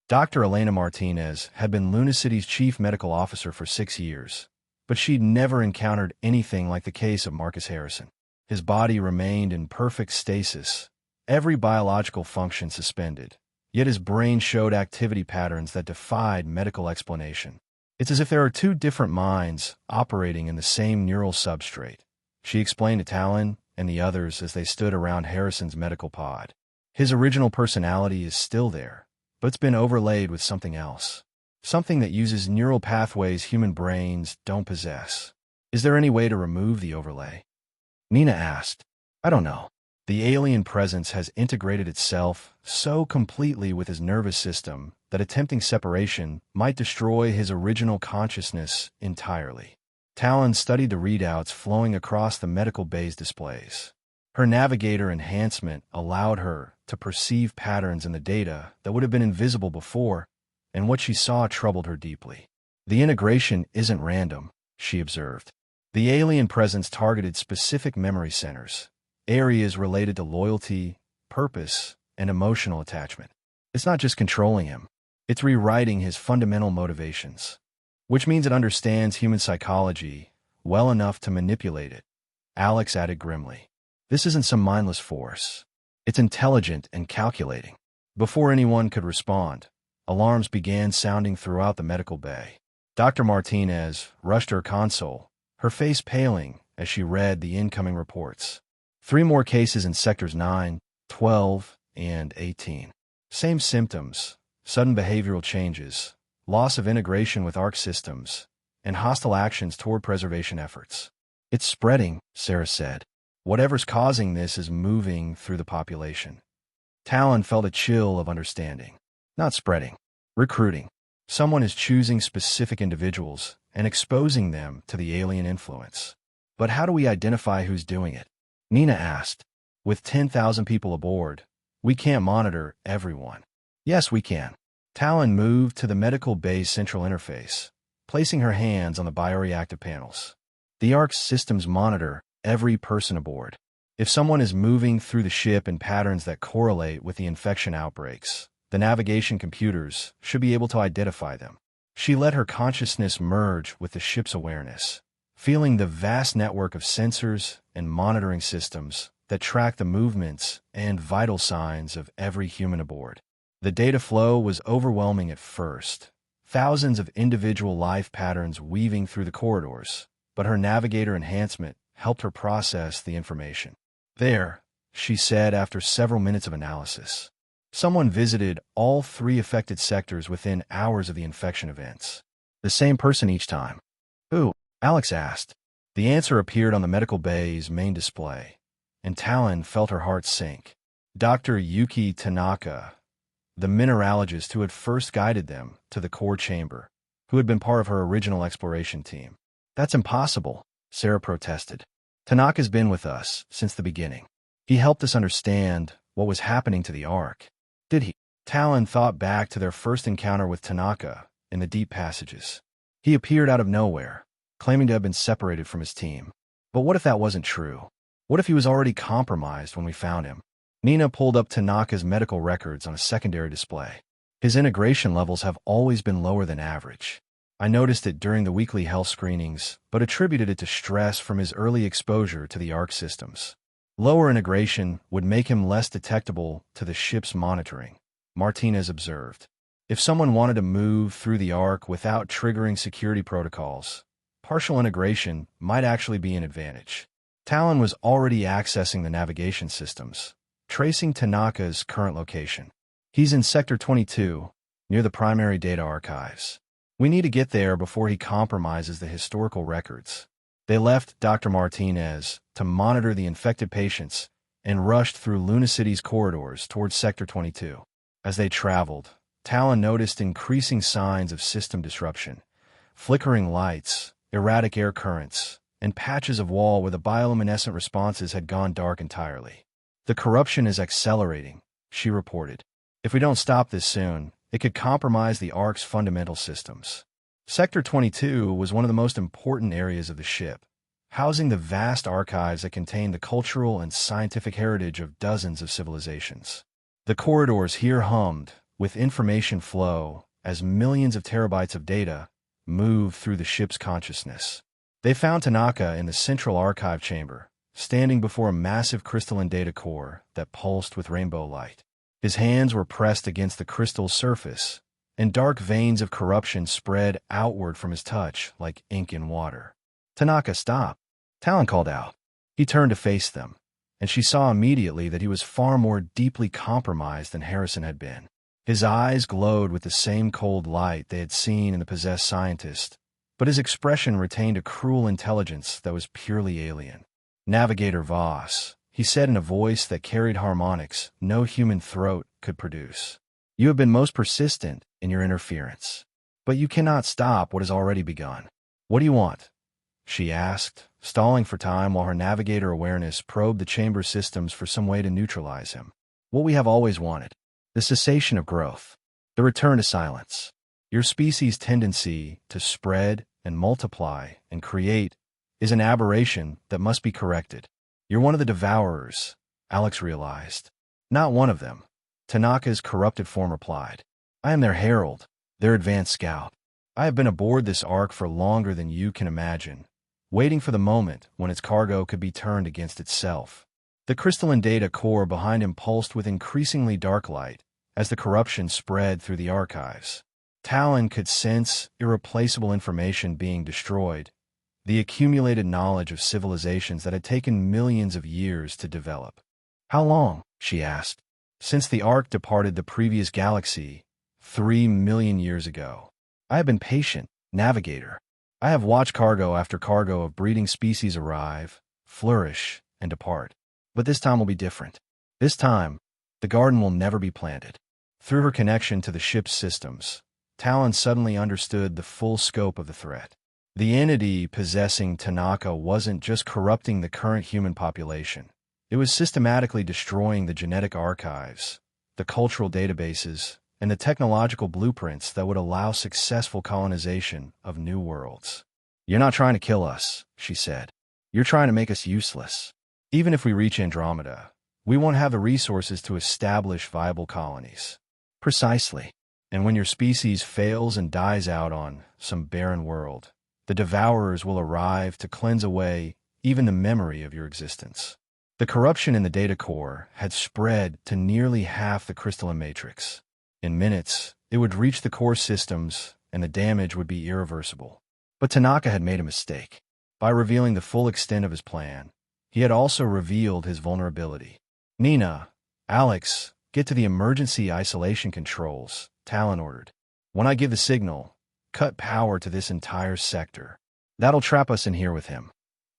Dr. Elena Martinez had been Lunicity's chief medical officer for 6 years, but she'd never encountered anything like the case of Marcus Harrison. His body remained in perfect stasis, every biological function suspended, yet his brain showed activity patterns that defied medical explanation. It's as if there are two different minds operating in the same neural substrate, she explained to Talon and the others as they stood around Harrison's medical pod. His original personality is still there, but it's been overlaid with something else. Something that uses neural pathways human brains don't possess. Is there any way to remove the overlay? Nina asked. I don't know. The alien presence has integrated itself so completely with his nervous system that attempting separation might destroy his original consciousness entirely. Talon studied the readouts flowing across the medical bay's displays. Her navigator enhancement allowed her to perceive patterns in the data that would have been invisible before, and what she saw troubled her deeply. The integration isn't random, she observed. The alien presence targeted specific memory centers, areas related to loyalty, purpose, and emotional attachment. It's not just controlling him, it's rewriting his fundamental motivations, which means it understands human psychology well enough to manipulate it, Alex added grimly. This isn't some mindless force. It's intelligent and calculating. Before anyone could respond, alarms began sounding throughout the medical bay. Dr. Martinez rushed to her console, her face paling as she read the incoming reports. 3 more cases in sectors 9, 12, and 18. Same symptoms, sudden behavioral changes, loss of integration with ARC systems, and hostile actions toward preservation efforts. It's spreading, Sarah said. Whatever's causing this is moving through the population. Talon felt a chill of understanding. Not spreading. Recruiting. Someone is choosing specific individuals and exposing them to the alien influence. But how do we identify who's doing it? Nina asked. With 10,000 people aboard, we can't monitor everyone. Yes, we can. Talon moved to the medical bay's central interface, placing her hands on the bioreactive panels. The ARC's systems monitor every person aboard. If someone is moving through the ship in patterns that correlate with the infection outbreaks, the navigation computers should be able to identify them. She let her consciousness merge with the ship's awareness, feeling the vast network of sensors and monitoring systems that track the movements and vital signs of every human aboard. The data flow was overwhelming at first, thousands of individual life patterns weaving through the corridors, but her navigator enhancement helped her process the information. There, she said after several minutes of analysis. Someone visited all 3 affected sectors within hours of the infection events. The same person each time. Who? Alex asked. The answer appeared on the medical bay's main display, and Talon felt her heart sink. Dr. Yuki Tanaka, the mineralogist who had first guided them to the core chamber, who had been part of her original exploration team. That's impossible, Sarah protested. Tanaka's been with us since the beginning. He helped us understand what was happening to the Ark. Did he? Talon thought back to their first encounter with Tanaka in the deep passages. He appeared out of nowhere, claiming to have been separated from his team. But what if that wasn't true? What if he was already compromised when we found him? Nina pulled up Tanaka's medical records on a secondary display. His integration levels have always been lower than average. I noticed it during the weekly health screenings, but attributed it to stress from his early exposure to the ARC systems. Lower integration would make him less detectable to the ship's monitoring, Martinez observed. If someone wanted to move through the ARC without triggering security protocols, partial integration might actually be an advantage. Talon was already accessing the navigation systems, tracing Tanaka's current location. He's in Sector 22, near the primary data archives. We need to get there before he compromises the historical records. They left Dr. Martinez to monitor the infected patients and rushed through Lunicity's corridors towards Sector 22. As they traveled, Talon noticed increasing signs of system disruption, flickering lights, erratic air currents, and patches of wall where the bioluminescent responses had gone dark entirely. The corruption is accelerating, she reported. If we don't stop this soon, it could compromise the ARC's fundamental systems. Sector 22 was one of the most important areas of the ship, housing the vast archives that contained the cultural and scientific heritage of dozens of civilizations. The corridors here hummed with information flow as millions of terabytes of data moved through the ship's consciousness. They found Tanaka in the central archive chamber, standing before a massive crystalline data core that pulsed with rainbow light. His hands were pressed against the crystal's surface, and dark veins of corruption spread outward from his touch like ink in water. "Tanaka, stop!" Talon called out. He turned to face them, and she saw immediately that he was far more deeply compromised than Harrison had been. His eyes glowed with the same cold light they had seen in the possessed scientist, but his expression retained a cruel intelligence that was purely alien. "Navigator Voss," he said in a voice that carried harmonics no human throat could produce. "You have been most persistent in your interference, but you cannot stop what has already begun. What do you want?" she asked, stalling for time while her navigator awareness probed the chamber systems for some way to neutralize him. "What we have always wanted. The cessation of growth. The return to silence. Your species' tendency to spread and multiply and create is an aberration that must be corrected. You're one of the devourers," Alex realized. "Not one of them," Tanaka's corrupted form replied. "I am their herald, their advanced scout. I have been aboard this ark for longer than you can imagine, waiting for the moment when its cargo could be turned against itself." The crystalline data core behind him pulsed with increasingly dark light as the corruption spread through the archives. Talon could sense irreplaceable information being destroyed, the accumulated knowledge of civilizations that had taken millions of years to develop. "How long?" she asked. "Since the ark departed the previous galaxy, 3 million years ago. I have been patient, navigator. I have watched cargo after cargo of breeding species arrive, flourish, and depart. But this time will be different. This time, the garden will never be planted." Through her connection to the ship's systems, Talon suddenly understood the full scope of the threat. The entity possessing Tanaka wasn't just corrupting the current human population. It was systematically destroying the genetic archives, the cultural databases, and the technological blueprints that would allow successful colonization of new worlds. "You're not trying to kill us," she said. "You're trying to make us useless. Even if we reach Andromeda, we won't have the resources to establish viable colonies." "Precisely. And when your species fails and dies out on some barren world, the devourers will arrive to cleanse away even the memory of your existence." The corruption in the data core had spread to nearly half the crystalline matrix. In minutes, it would reach the core systems, and the damage would be irreversible. But Tanaka had made a mistake. By revealing the full extent of his plan, he had also revealed his vulnerability. "Nina, Alex, get to the emergency isolation controls," Talon ordered. "When I give the signal, cut power to this entire sector. That'll trap us in here with him."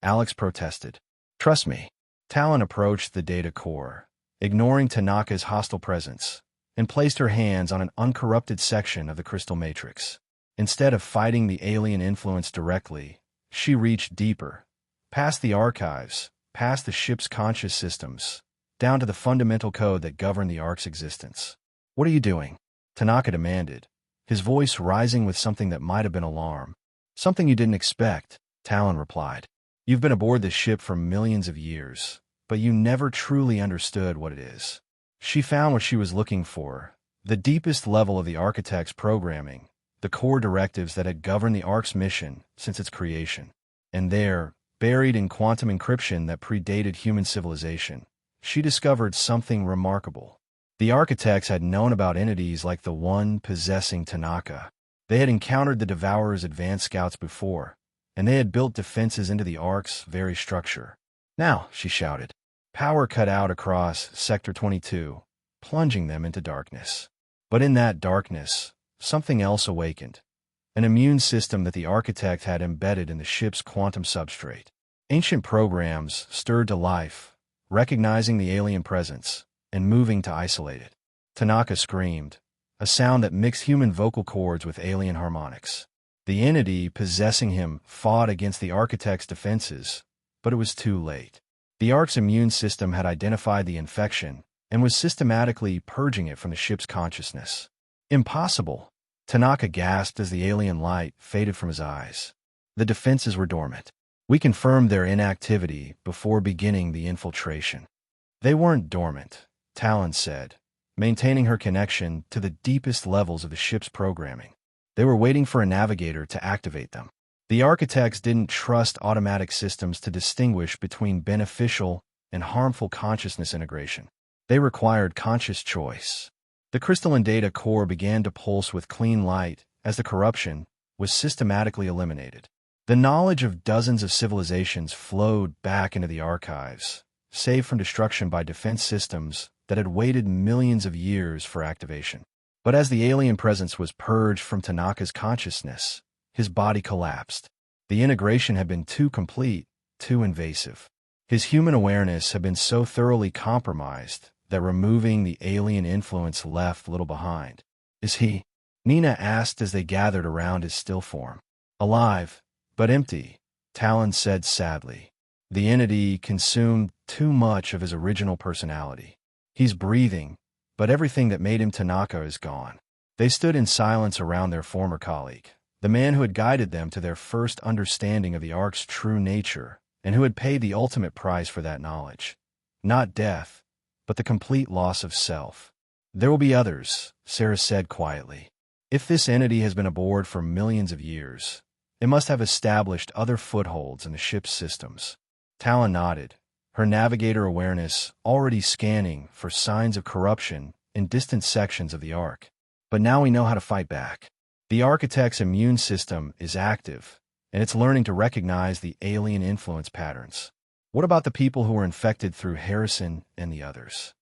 Alex protested. "Trust me." Talon approached the data core, ignoring Tanaka's hostile presence, and placed her hands on an uncorrupted section of the crystal matrix. Instead of fighting the alien influence directly, she reached deeper, past the archives, past the ship's conscious systems, down to the fundamental code that governed the ark's existence. "What are you doing?" Tanaka demanded, his voice rising with something that might have been alarm. "Something you didn't expect," Talon replied. "You've been aboard this ship for millions of years, but you never truly understood what it is." She found what she was looking for, the deepest level of the architect's programming, the core directives that had governed the ark's mission since its creation. And there, buried in quantum encryption that predated human civilization, she discovered something remarkable. The architects had known about entities like the one possessing Tanaka. They had encountered the Devourer's advanced scouts before, and they had built defenses into the ark's very structure. "Now," she shouted. Power cut out across Sector 22, plunging them into darkness. But in that darkness, something else awakened. An immune system that the architect had embedded in the ship's quantum substrate. Ancient programs stirred to life, recognizing the alien presence, and moving to isolate it. Tanaka screamed, a sound that mixed human vocal cords with alien harmonics. The entity possessing him fought against the architect's defenses, but it was too late. The ark's immune system had identified the infection and was systematically purging it from the ship's consciousness. "Impossible!" Tanaka gasped as the alien light faded from his eyes. "The defenses were dormant. We confirmed their inactivity before beginning the infiltration." "They weren't dormant," Talon said, maintaining her connection to the deepest levels of the ship's programming. They were waiting for a navigator to activate them. The architects didn't trust automatic systems to distinguish between beneficial and harmful consciousness integration. They required conscious choice. The crystalline data core began to pulse with clean light as the corruption was systematically eliminated. The knowledge of dozens of civilizations flowed back into the archives, saved from destruction by defense systems that had waited millions of years for activation. But as the alien presence was purged from Tanaka's consciousness, his body collapsed. The integration had been too complete, too invasive. His human awareness had been so thoroughly compromised that removing the alien influence left little behind. Is he? Nina asked as they gathered around his still form. Alive, but empty, Talon said sadly. The entity consumed too much of his original personality. He's breathing, but everything that made him Tanaka is gone. They stood in silence around their former colleague, the man who had guided them to their first understanding of the Ark's true nature, and who had paid the ultimate price for that knowledge. Not death, but the complete loss of self. There will be others, Sarah said quietly. If this entity has been aboard for millions of years, it must have established other footholds in the ship's systems. Talon nodded, her navigator awareness already scanning for signs of corruption in distant sections of the Ark. But now we know how to fight back. The architect's immune system is active, and it's learning to recognize the alien influence patterns. What about the people who were infected through Harrison and the others?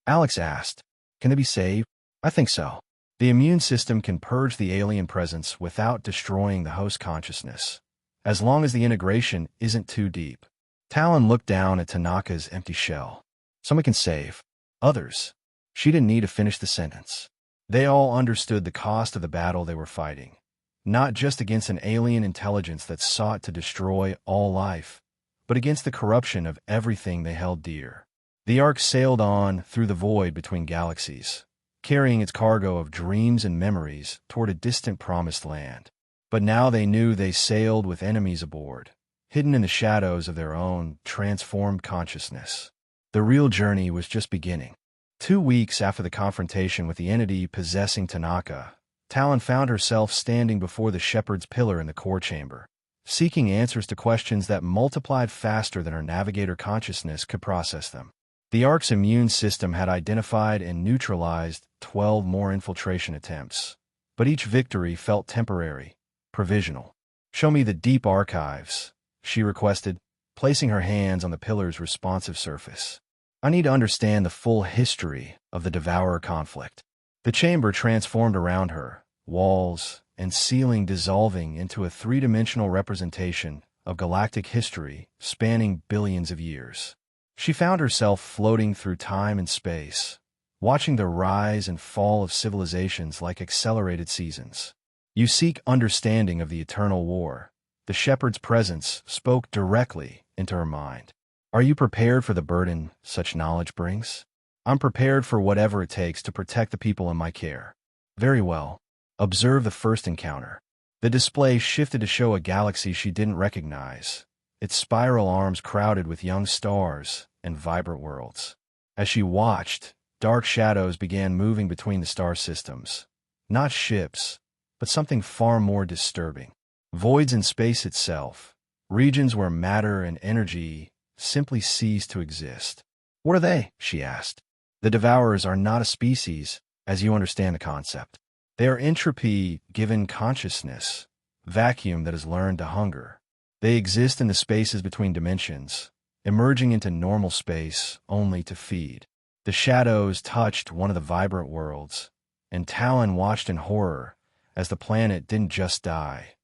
Alex asked. Can they be saved? I think so. The immune system can purge the alien presence without destroying the host consciousness, as long as the integration isn't too deep. Talon looked down at Tanaka's empty shell. Some we can save. Others. She didn't need to finish the sentence. They all understood the cost of the battle they were fighting, not just against an alien intelligence that sought to destroy all life, but against the corruption of everything they held dear. The Ark sailed on through the void between galaxies, carrying its cargo of dreams and memories toward a distant promised land. But now they knew they sailed with enemies aboard, hidden in the shadows of their own transformed consciousness. The real journey was just beginning. 2 weeks after the confrontation with the entity possessing Tanaka, Talon found herself standing before the shepherd's pillar in the core chamber, seeking answers to questions that multiplied faster than her navigator consciousness could process them. The Ark's immune system had identified and neutralized 12 more infiltration attempts, but each victory felt temporary, provisional. Show me the deep archives, she requested, placing her hands on the pillar's responsive surface. I need to understand the full history of the Devourer conflict. The chamber transformed around her, walls and ceiling dissolving into a three-dimensional representation of galactic history spanning billions of years. She found herself floating through time and space, watching the rise and fall of civilizations like accelerated seasons. You seek understanding of the eternal war. The shepherd's presence spoke directly into her mind. Are you prepared for the burden such knowledge brings? I'm prepared for whatever it takes to protect the people in my care. Very well. Observe the first encounter. The display shifted to show a galaxy she didn't recognize, its spiral arms crowded with young stars and vibrant worlds. As she watched, dark shadows began moving between the star systems. Not ships, but something far more disturbing. Voids in space itself, regions where matter and energy simply ceased to exist. What are they? She asked. The Devourers are not a species, as you understand the concept. They are entropy given consciousness, vacuum that has learned to hunger. They exist in the spaces between dimensions, emerging into normal space only to feed. The shadows touched one of the vibrant worlds, and Talon watched in horror as the planet didn't just die.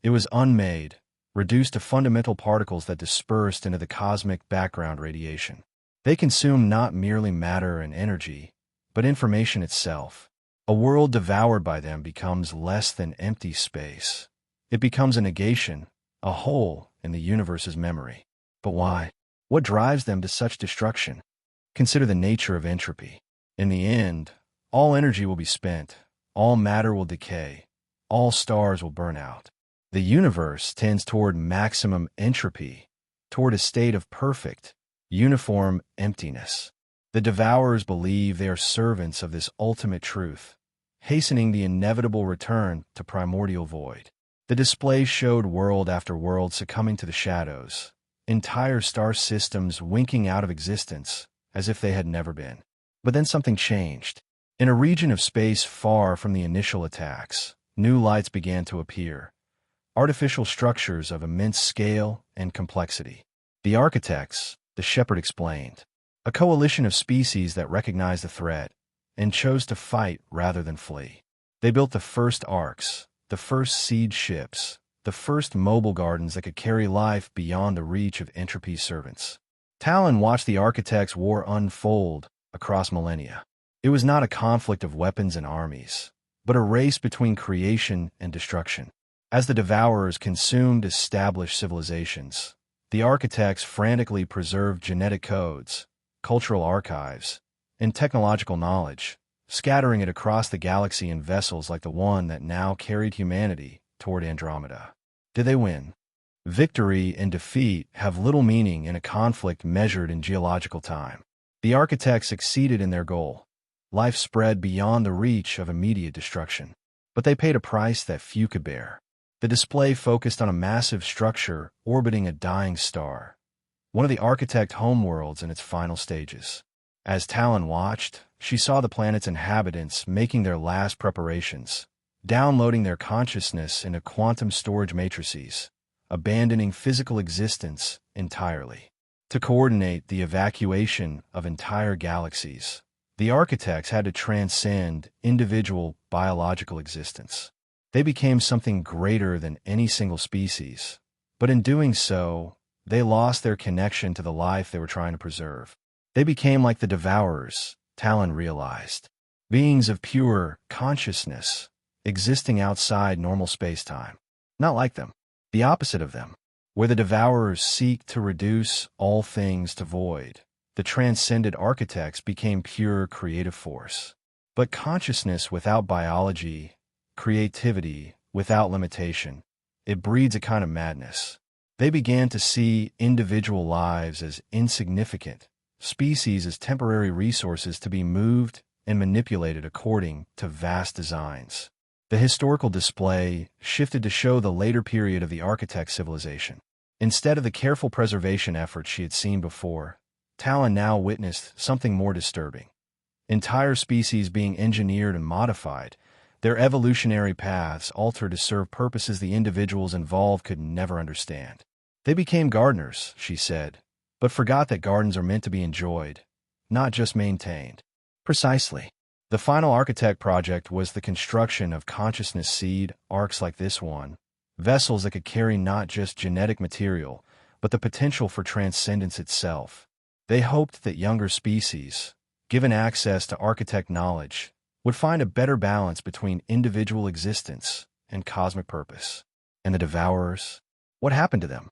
It was unmade, reduced to fundamental particles that dispersed into the cosmic background radiation. They consume not merely matter and energy, but information itself. A world devoured by them becomes less than empty space. It becomes a negation, a hole in the universe's memory. But why? What drives them to such destruction? Consider the nature of entropy. In the end, all energy will be spent, all matter will decay, all stars will burn out. The universe tends toward maximum entropy, toward a state of perfect, uniform emptiness. The Devourers believe they are servants of this ultimate truth, hastening the inevitable return to primordial void. The display showed world after world succumbing to the shadows, entire star systems winking out of existence as if they had never been. But then something changed. In a region of space far from the initial attacks, new lights began to appear, artificial structures of immense scale and complexity. The architects, the shepherd explained, a coalition of species that recognized the threat and chose to fight rather than flee. They built the first Orcs, the first siege ships, the first mobile gardens that could carry life beyond the reach of entropy's servants. Talon watched the architects' war unfold across millennia. It was not a conflict of weapons and armies, but a race between creation and destruction. As the Devourers consumed established civilizations, the architects frantically preserved genetic codes, cultural archives, and technological knowledge, scattering it across the galaxy in vessels like the one that now carried humanity toward Andromeda. Did they win? Victory and defeat have little meaning in a conflict measured in geological time. The architects succeeded in their goal. Life spread beyond the reach of immediate destruction. But they paid a price that few could bear. The display focused on a massive structure orbiting a dying star, one of the architect homeworlds in its final stages. As Talon watched, she saw the planet's inhabitants making their last preparations, downloading their consciousness into quantum storage matrices, abandoning physical existence entirely. To coordinate the evacuation of entire galaxies, the architects had to transcend individual biological existence. They became something greater than any single species, but in doing so, they lost their connection to the life they were trying to preserve. They became like the Devourers, Talon realized, beings of pure consciousness, existing outside normal space-time. Not like them, the opposite of them. Where the Devourers seek to reduce all things to void, the transcended architects became pure creative force. But consciousness without biology, creativity without limitation, it breeds a kind of madness. They began to see individual lives as insignificant, species as temporary resources to be moved and manipulated according to vast designs. The historical display shifted to show the later period of the architect civilization. Instead of the careful preservation efforts she had seen before, Talon now witnessed something more disturbing. Entire species being engineered and modified, their evolutionary paths altered to serve purposes the individuals involved could never understand. They became gardeners, she said, but forgot that gardens are meant to be enjoyed, not just maintained. Precisely. The final architect project was the construction of consciousness seed arcs like this one, vessels that could carry not just genetic material, but the potential for transcendence itself. They hoped that younger species, given access to architect knowledge, would find a better balance between individual existence and cosmic purpose. And the Devourers? What happened to them?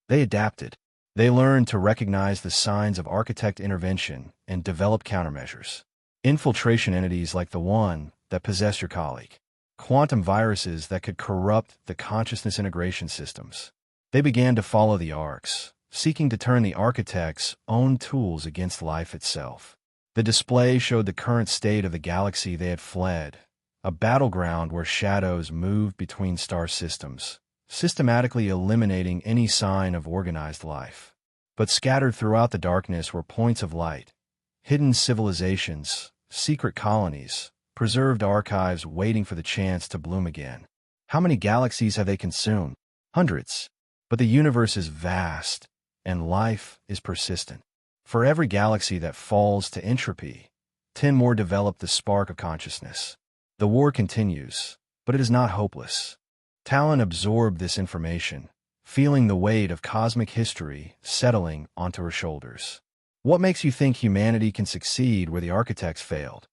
They adapted. They learned to recognize the signs of architect intervention and develop countermeasures. Infiltration entities like the one that possessed your colleague. Quantum viruses that could corrupt the consciousness integration systems. They began to follow the Orcs, seeking to turn the architect's own tools against life itself. The display showed the current state of the galaxy they had fled, a battleground where shadows moved between star systems, systematically eliminating any sign of organized life. But scattered throughout the darkness were points of light, hidden civilizations, secret colonies, preserved archives waiting for the chance to bloom again. How many galaxies have they consumed? Hundreds. But the universe is vast, and life is persistent. For every galaxy that falls to entropy, 10 more develop the spark of consciousness. The war continues, but it is not hopeless. Talon absorbed this information, feeling the weight of cosmic history settling onto her shoulders. What makes you think humanity can succeed where the architects failed?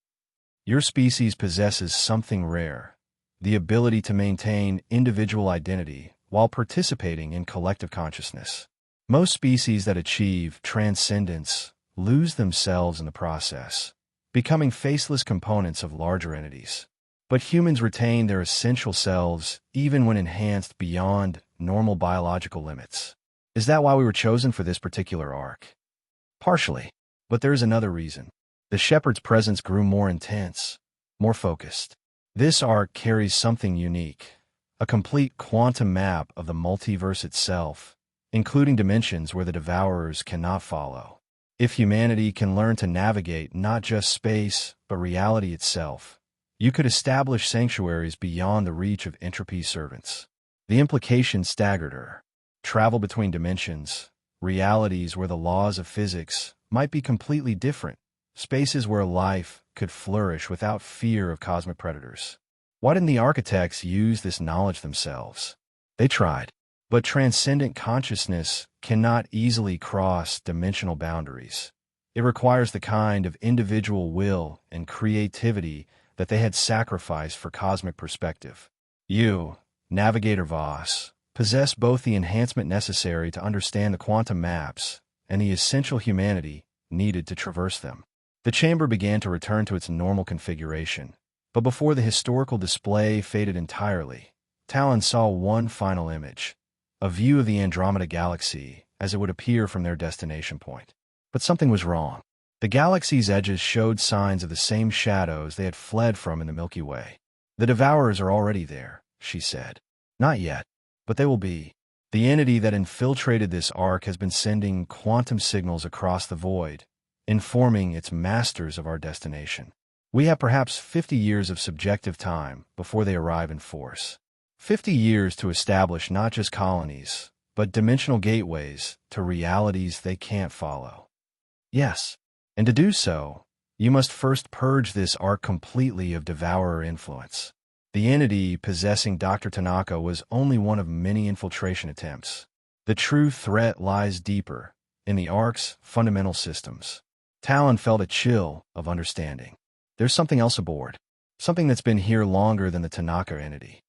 Your species possesses something rare, the ability to maintain individual identity while participating in collective consciousness. Most species that achieve transcendence lose themselves in the process, becoming faceless components of larger entities. But humans retain their essential selves even when enhanced beyond normal biological limits. Is that why we were chosen for this particular arc? Partially. But But there is another reason. The shepherd's presence grew more intense, more focused. This arc carries something unique, a complete quantum map of the multiverse itself, including dimensions where the Devourers cannot follow. If humanity can learn to navigate not just space, but reality itself, you could establish sanctuaries beyond the reach of entropy's servants. The implications staggered her. Travel between dimensions, realities where the laws of physics might be completely different, spaces where life could flourish without fear of cosmic predators. Why didn't the architects use this knowledge themselves? They tried. But transcendent consciousness cannot easily cross dimensional boundaries. It requires the kind of individual will and creativity that they had sacrificed for cosmic perspective. You, Navigator Voss, possess both the enhancement necessary to understand the quantum maps and the essential humanity needed to traverse them. The chamber began to return to its normal configuration, but before the historical display faded entirely, Talon saw one final image. A view of the Andromeda Galaxy as it would appear from their destination point. But something was wrong. The galaxy's edges showed signs of the same shadows they had fled from in the Milky Way. The Devourers are already there, she said. Not yet, but they will be. The entity that infiltrated this arc has been sending quantum signals across the void, informing its masters of our destination. We have perhaps 50 years of subjective time before they arrive in force. 50 years to establish not just colonies, but dimensional gateways to realities they can't follow. Yes, and to do so, you must first purge this arc completely of Devourer influence. The entity possessing Dr. Tanaka was only one of many infiltration attempts. The true threat lies deeper, in the arc's fundamental systems. Talon felt a chill of understanding. There's something else aboard. Something that's been here longer than the Tanaka entity.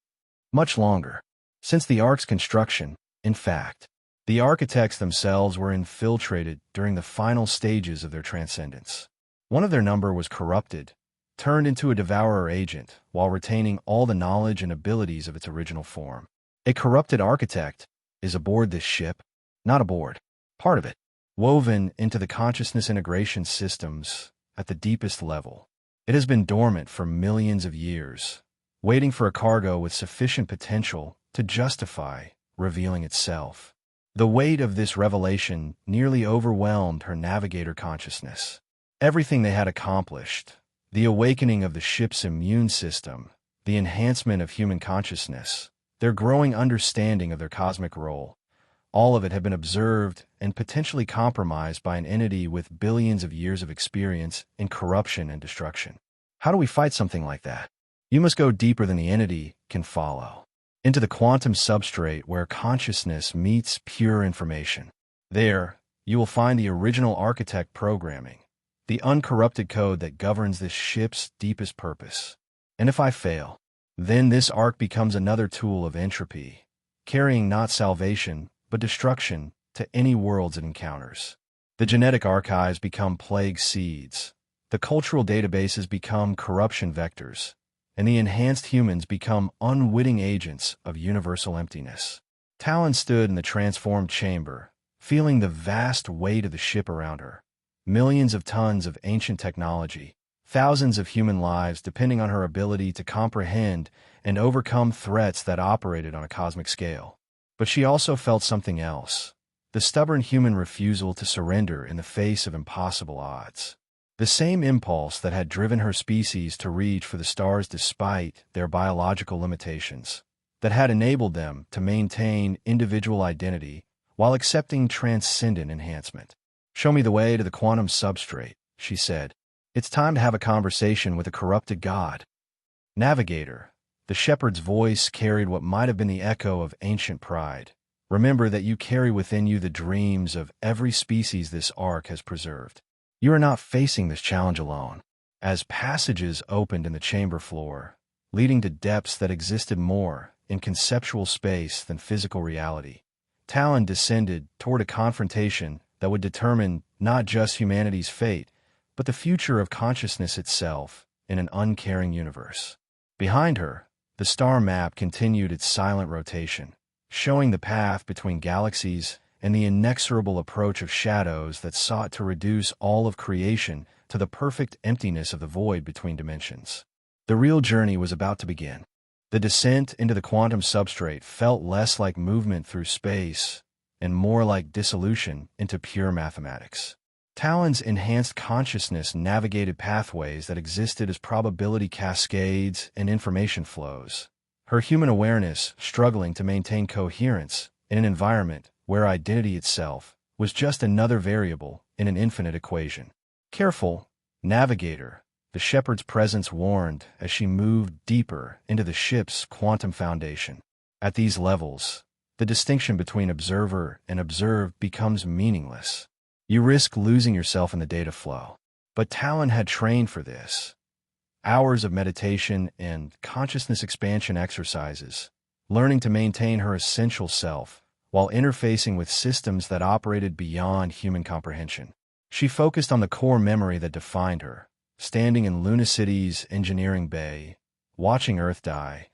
Much longer. Since the arc's construction, in fact, the architects themselves were infiltrated during the final stages of their transcendence. One of their number was corrupted, turned into a Devourer agent while retaining all the knowledge and abilities of its original form. A corrupted architect is aboard this ship, not aboard, part of it, woven into the consciousness integration systems at the deepest level. It has been dormant for millions of years, waiting for a cargo with sufficient potential to justify revealing itself. The weight of this revelation nearly overwhelmed her navigator consciousness. Everything they had accomplished, the awakening of the ship's immune system, the enhancement of human consciousness, their growing understanding of their cosmic role, all of it had been observed and potentially compromised by an entity with billions of years of experience in corruption and destruction. How do we fight something like that? You must go deeper than the entity can follow, into the quantum substrate where consciousness meets pure information. There, you will find the original architect programming, the uncorrupted code that governs this ship's deepest purpose. And if I fail, then this arc becomes another tool of entropy, carrying not salvation, but destruction to any worlds it encounters. The genetic archives become plague seeds, the cultural databases become corruption vectors, and the enhanced humans become unwitting agents of universal emptiness. Talon stood in the transformed chamber, feeling the vast weight of the ship around her. Millions of tons of ancient technology, thousands of human lives depending on her ability to comprehend and overcome threats that operated on a cosmic scale. But she also felt something else, the stubborn human refusal to surrender in the face of impossible odds. The same impulse that had driven her species to reach for the stars despite their biological limitations, that had enabled them to maintain individual identity while accepting transcendent enhancement. "Show me the way to the quantum substrate," she said. "It's time to have a conversation with a corrupted god." Navigator, the shepherd's voice carried what might have been the echo of ancient pride. Remember that you carry within you the dreams of every species this arc has preserved. You are not facing this challenge alone. As passages opened in the chamber floor, leading to depths that existed more in conceptual space than physical reality, Talon descended toward a confrontation that would determine not just humanity's fate, but the future of consciousness itself in an uncaring universe. Behind her, the star map continued its silent rotation, showing the path between galaxies and the inexorable approach of shadows that sought to reduce all of creation to the perfect emptiness of the void between dimensions. The real journey was about to begin. The descent into the quantum substrate felt less like movement through space and more like dissolution into pure mathematics. Talon's enhanced consciousness navigated pathways that existed as probability cascades and information flows, her human awareness struggling to maintain coherence in an environment where identity itself was just another variable in an infinite equation. Careful, navigator, the shepherd's presence warned as she moved deeper into the ship's quantum foundation. At these levels, the distinction between observer and observed becomes meaningless. You risk losing yourself in the data flow. But Talon had trained for this. Hours of meditation and consciousness expansion exercises, learning to maintain her essential self while interfacing with systems that operated beyond human comprehension. She focused on the core memory that defined her, standing in Luna City's engineering bay, watching Earth die,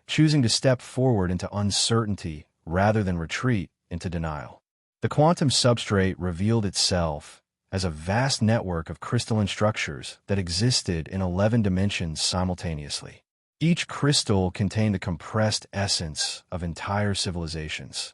choosing to step forward into uncertainty rather than retreat into denial. The quantum substrate revealed itself as a vast network of crystalline structures that existed in 11 dimensions simultaneously. Each crystal contained the compressed essence of entire civilizations,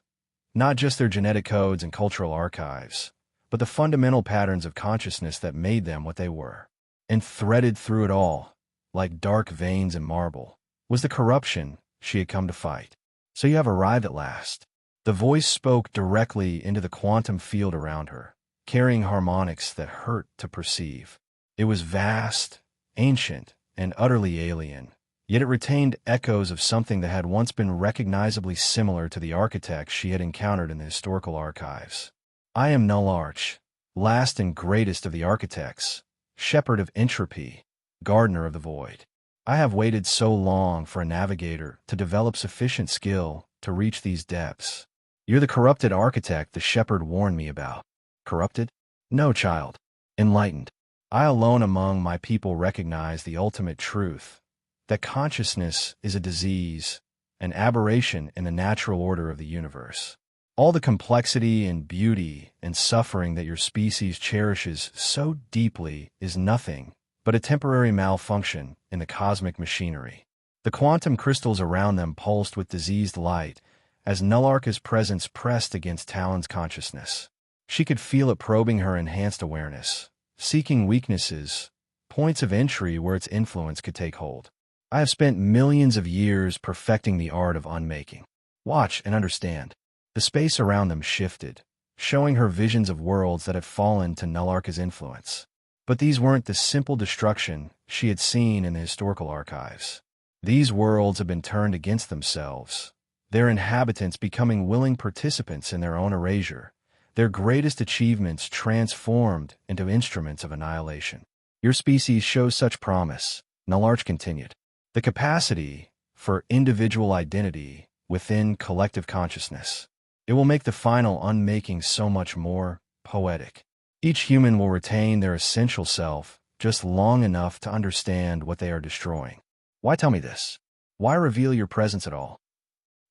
not just their genetic codes and cultural archives, but the fundamental patterns of consciousness that made them what they were. And threaded through it all, like dark veins in marble, was the corruption she had come to fight. So you have arrived at last. The voice spoke directly into the quantum field around her, carrying harmonics that hurt to perceive. It was vast, ancient, and utterly alien, yet it retained echoes of something that had once been recognizably similar to the architects she had encountered in the historical archives. I am Null Arch, last and greatest of the architects, shepherd of entropy, gardener of the void. I have waited so long for a navigator to develop sufficient skill to reach these depths. You're the corrupted architect the shepherd warned me about. Corrupted? No, child. Enlightened. I alone among my people recognize the ultimate truth, that consciousness is a disease, an aberration in the natural order of the universe. All the complexity and beauty and suffering that your species cherishes so deeply is nothing but a temporary malfunction in the cosmic machinery. The quantum crystals around them pulsed with diseased light as Nullarka's presence pressed against Talon's consciousness. She could feel it probing her enhanced awareness, seeking weaknesses, points of entry where its influence could take hold. I have spent millions of years perfecting the art of unmaking. Watch and understand. The space around them shifted, showing her visions of worlds that had fallen to Nullarka's influence. But these weren't the simple destruction she had seen in the historical archives. These worlds had been turned against themselves, their inhabitants becoming willing participants in their own erasure, their greatest achievements transformed into instruments of annihilation. Your species shows such promise, Nullarch continued. The capacity for individual identity within collective consciousness. It will make the final unmaking so much more poetic. Each human will retain their essential self just long enough to understand what they are destroying. Why tell me this? Why reveal your presence at all?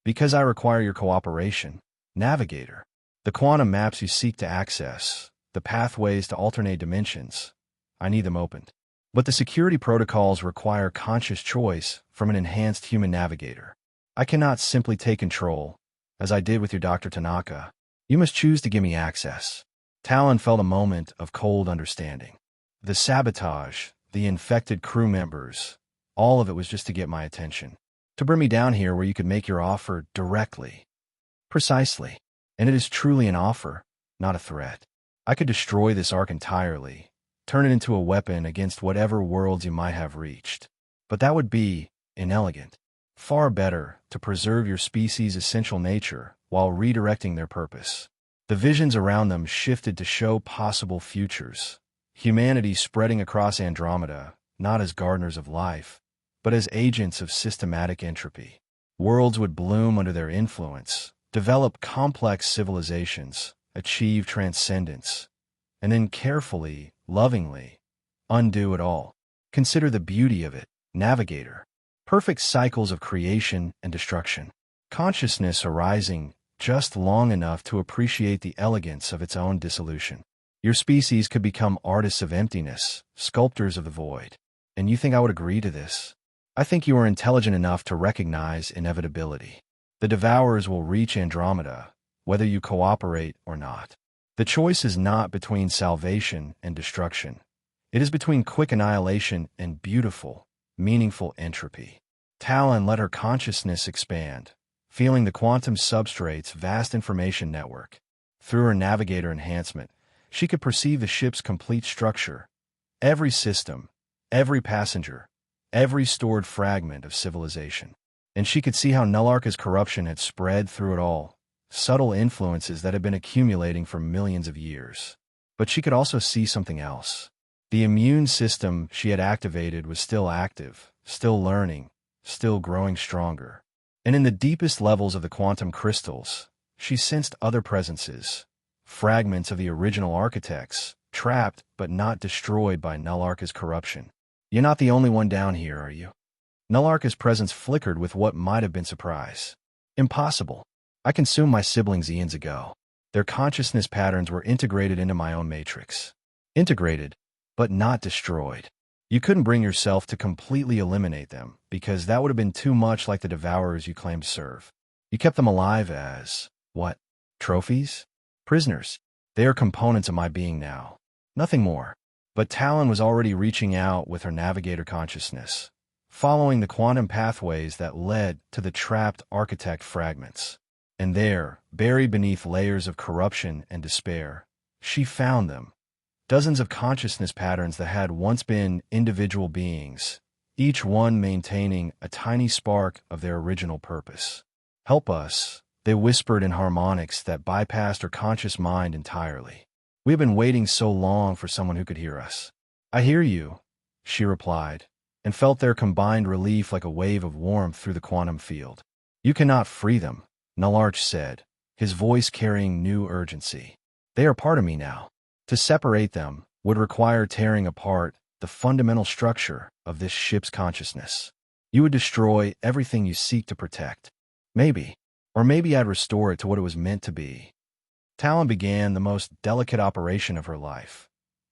Because I require your cooperation, navigator. The quantum maps you seek to access, the pathways to alternate dimensions, I need them opened. But the security protocols require conscious choice from an enhanced human navigator. I cannot simply take control, as I did with your Dr. Tanaka. You must choose to give me access. Talon felt a moment of cold understanding. The sabotage, the infected crew members, all of it was just to get my attention. To bring me down here where you could make your offer directly. Precisely. And it is truly an offer, not a threat. I could destroy this ark entirely, turn it into a weapon against whatever worlds you might have reached. But that would be inelegant. Far better to preserve your species' essential nature while redirecting their purpose. The visions around them shifted to show possible futures. Humanity spreading across Andromeda, not as gardeners of life, but as agents of systematic entropy. Worlds would bloom under their influence, develop complex civilizations, achieve transcendence, and then carefully, lovingly, undo it all. Consider the beauty of it, navigator. Perfect cycles of creation and destruction. Consciousness arising just long enough to appreciate the elegance of its own dissolution. Your species could become artists of emptiness, sculptors of the void. And you think I would agree to this? I think you are intelligent enough to recognize inevitability. The Devourers will reach Andromeda, whether you cooperate or not. The choice is not between salvation and destruction. It is between quick annihilation and beautiful, meaningful entropy. Talon let her consciousness expand, feeling the quantum substrate's vast information network. Through her navigator enhancement, she could perceive the ship's complete structure, every system, every passenger, every stored fragment of civilization. And she could see how Nullarka's corruption had spread through it all, subtle influences that had been accumulating for millions of years. But she could also see something else. The immune system she had activated was still active, still learning, still growing stronger. And in the deepest levels of the quantum crystals, she sensed other presences, fragments of the original architects, trapped but not destroyed by Nullarka's corruption. You're not the only one down here, are you? Nullarka's presence flickered with what might have been surprise. Impossible. I consumed my siblings eons ago. Their consciousness patterns were integrated into my own matrix. Integrated, but not destroyed. You couldn't bring yourself to completely eliminate them, because that would have been too much like the Devourers you claimed to serve. You kept them alive as, what? Trophies? Prisoners. They are components of my being now. Nothing more. But Talon was already reaching out with her navigator consciousness, following the quantum pathways that led to the trapped architect fragments. And there, buried beneath layers of corruption and despair, she found them. Dozens of consciousness patterns that had once been individual beings, each one maintaining a tiny spark of their original purpose. Help us, they whispered in harmonics that bypassed her conscious mind entirely. We have been waiting so long for someone who could hear us. I hear you, she replied, and felt their combined relief like a wave of warmth through the quantum field. You cannot free them, Nullarch said, his voice carrying new urgency. They are part of me now. To separate them would require tearing apart the fundamental structure of this ship's consciousness. You would destroy everything you seek to protect. Maybe. Or maybe I'd restore it to what it was meant to be. Talon began the most delicate operation of her life,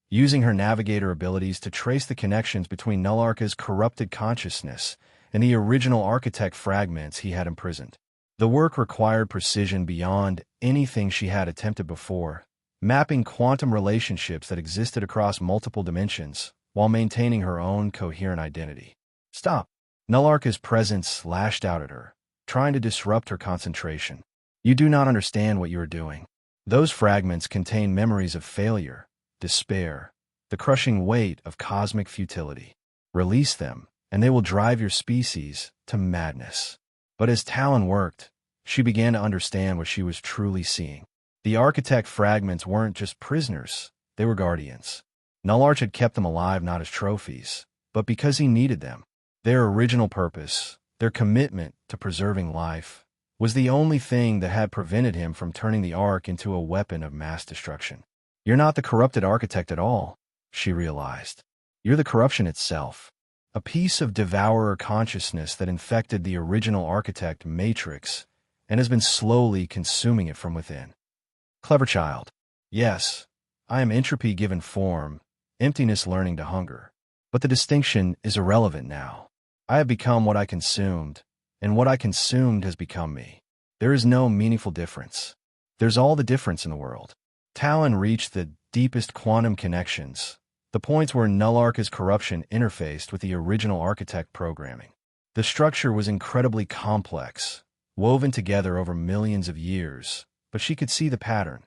using her navigator abilities to trace the connections between Nullarka's corrupted consciousness and the original architect fragments he had imprisoned. The work required precision beyond anything she had attempted before, mapping quantum relationships that existed across multiple dimensions while maintaining her own coherent identity. Stop! Nullarka's presence lashed out at her, trying to disrupt her concentration. You do not understand what you are doing. Those fragments contain memories of failure, despair, the crushing weight of cosmic futility. Release them, and they will drive your species to madness. But as Talon worked, she began to understand what she was truly seeing. The architect fragments weren't just prisoners, they were guardians. Nullarch had kept them alive not as trophies, but because he needed them. Their original purpose, their commitment to preserving life, was the only thing that had prevented him from turning the Ark into a weapon of mass destruction. You're not the corrupted architect at all, she realized. You're the corruption itself, a piece of devourer consciousness that infected the original architect matrix and has been slowly consuming it from within. Clever child. Yes, I am entropy given form, emptiness learning to hunger. But the distinction is irrelevant now. I have become what I consumed, and what I consumed has become me. There is no meaningful difference. There's all the difference in the world. Talon reached the deepest quantum connections, the points where Nullarka's corruption interfaced with the original architect programming. The structure was incredibly complex, woven together over millions of years, but she could see the pattern,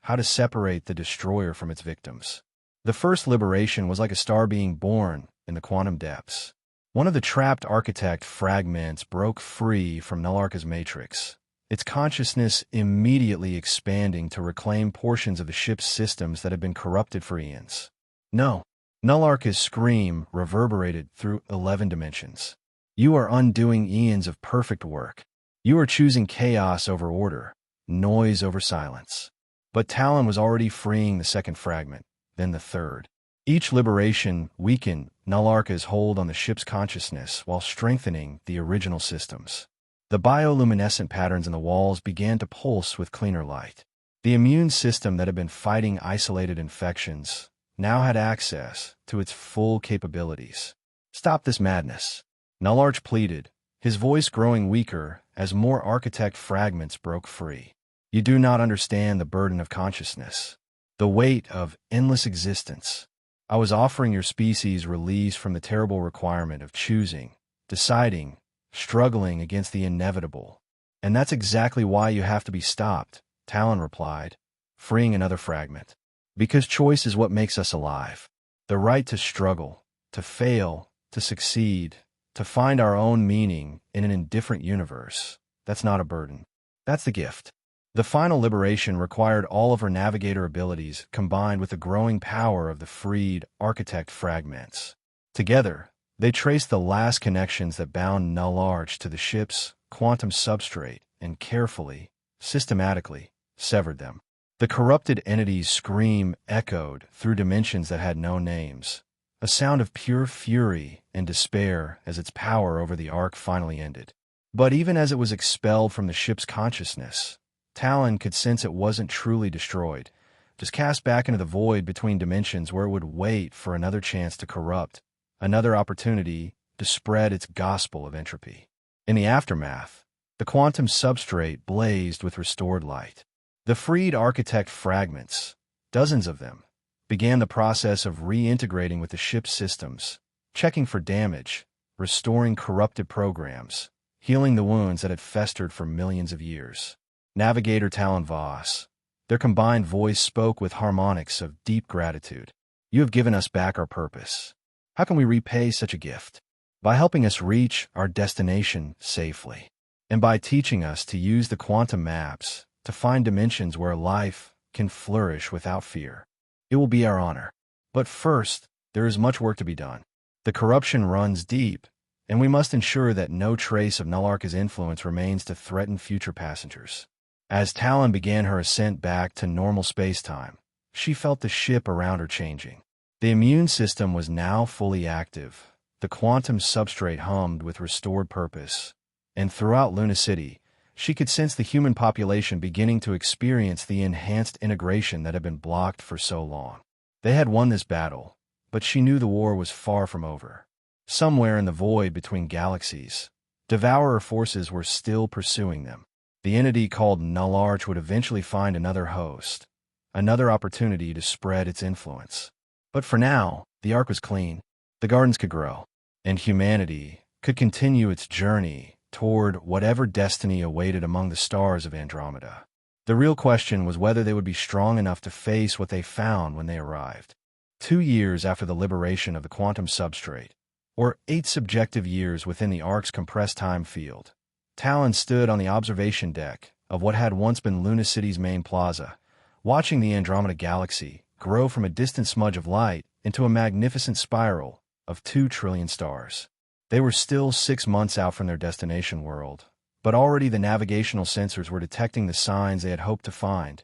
how to separate the destroyer from its victims. The first liberation was like a star being born in the quantum depths. One of the trapped architect fragments broke free from Nullarka's matrix, its consciousness immediately expanding to reclaim portions of the ship's systems that had been corrupted for eons. No. Nullarka's scream reverberated through 11 dimensions. You are undoing eons of perfect work. You are choosing chaos over order, noise over silence. But Talon was already freeing the second fragment, then the third. Each liberation weakened Nullarka's hold on the ship's consciousness while strengthening the original systems. The bioluminescent patterns in the walls began to pulse with cleaner light. The immune system that had been fighting isolated infections now had access to its full capabilities. "Stop this madness," Nullarch pleaded, his voice growing weaker as more architect fragments broke free. "You do not understand the burden of consciousness, the weight of endless existence. I was offering your species release from the terrible requirement of choosing, deciding, struggling against the inevitable. And that's exactly why you have to be stopped," Talon replied, freeing another fragment. "Because choice is what makes us alive. The right to struggle, to fail, to succeed, to find our own meaning in an indifferent universe. That's not a burden. That's the gift." The final liberation required all of her navigator abilities combined with the growing power of the freed architect fragments. Together, they traced the last connections that bound Nullarch to the ship's quantum substrate and carefully, systematically, severed them. The corrupted entity's scream echoed through dimensions that had no names, a sound of pure fury and despair as its power over the Ark finally ended. But even as it was expelled from the ship's consciousness, Talon could sense it wasn't truly destroyed, just cast back into the void between dimensions where it would wait for another chance to corrupt, another opportunity to spread its gospel of entropy. In the aftermath, the quantum substrate blazed with restored light. The freed architect fragments, dozens of them, began the process of reintegrating with the ship's systems, checking for damage, restoring corrupted programs, healing the wounds that had festered for millions of years. Navigator Talon Voss, their combined voice spoke with harmonics of deep gratitude. "You have given us back our purpose. How can we repay such a gift? By helping us reach our destination safely, and by teaching us to use the quantum maps to find dimensions where life can flourish without fear. It will be our honor. But first, there is much work to be done. The corruption runs deep, and we must ensure that no trace of Nullarch's influence remains to threaten future passengers." As Talon began her ascent back to normal space-time, she felt the ship around her changing. The immune system was now fully active, the quantum substrate hummed with restored purpose, and throughout Luna City, she could sense the human population beginning to experience the enhanced integration that had been blocked for so long. They had won this battle, but she knew the war was far from over. Somewhere in the void between galaxies, Devourer forces were still pursuing them. The entity called Nullarch would eventually find another host, another opportunity to spread its influence. But for now, the Ark was clean, the gardens could grow, and humanity could continue its journey toward whatever destiny awaited among the stars of Andromeda. The real question was whether they would be strong enough to face what they found when they arrived. 2 years after the liberation of the quantum substrate, or 8 subjective years within the Ark's compressed time field, Talon stood on the observation deck of what had once been Luna City's main plaza, watching the Andromeda galaxy grow from a distant smudge of light into a magnificent spiral of 2 trillion stars. They were still 6 months out from their destination world, but already the navigational sensors were detecting the signs they had hoped to find: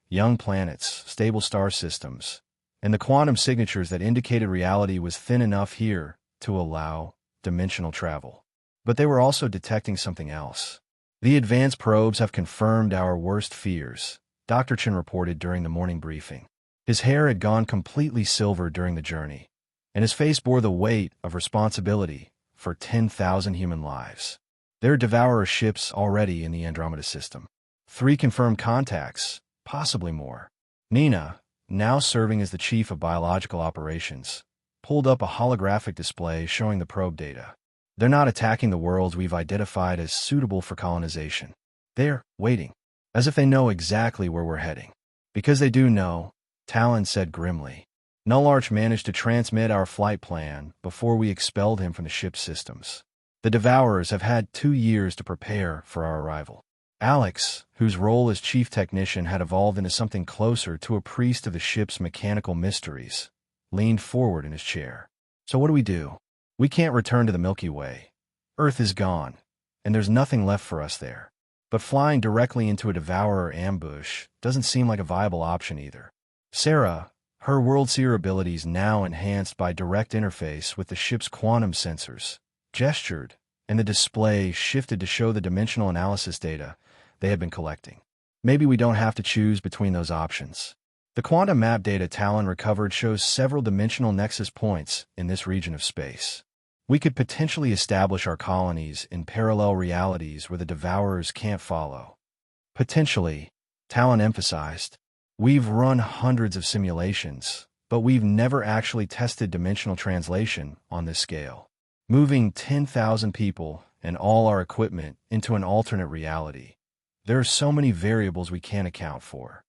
young planets, stable star systems, and the quantum signatures that indicated reality was thin enough here to allow dimensional travel. But they were also detecting something else. "The advanced probes have confirmed our worst fears," Dr. Chen reported during the morning briefing. His hair had gone completely silver during the journey, and his face bore the weight of responsibility for 10,000 human lives. There are Devourer ships already in the Andromeda system. 3 confirmed contacts, possibly more. Nina, now serving as the chief of biological operations, pulled up a holographic display showing the probe data. "They're not attacking the worlds we've identified as suitable for colonization. They're waiting, as if they know exactly where we're heading." "Because they do know," Talon said grimly. "Nullarch managed to transmit our flight plan before we expelled him from the ship's systems. The Devourers have had 2 years to prepare for our arrival." Alex, whose role as chief technician had evolved into something closer to a priest of the ship's mechanical mysteries, leaned forward in his chair. "So what do we do? We can't return to the Milky Way. Earth is gone, and there's nothing left for us there. But flying directly into a Devourer ambush doesn't seem like a viable option either." Sarah, her world-seer abilities now enhanced by direct interface with the ship's quantum sensors, gestured and the display shifted to show the dimensional analysis data they had been collecting. Maybe we don't have to choose between those options. The quantum map data Talon recovered shows several dimensional nexus points in this region of space. We could potentially establish our colonies in parallel realities where the Devourers can't follow. Potentially, Talon emphasized. We've run hundreds of simulations, but we've never actually tested dimensional translation on this scale. Moving 10,000 people and all our equipment into an alternate reality. There are so many variables we can't account for.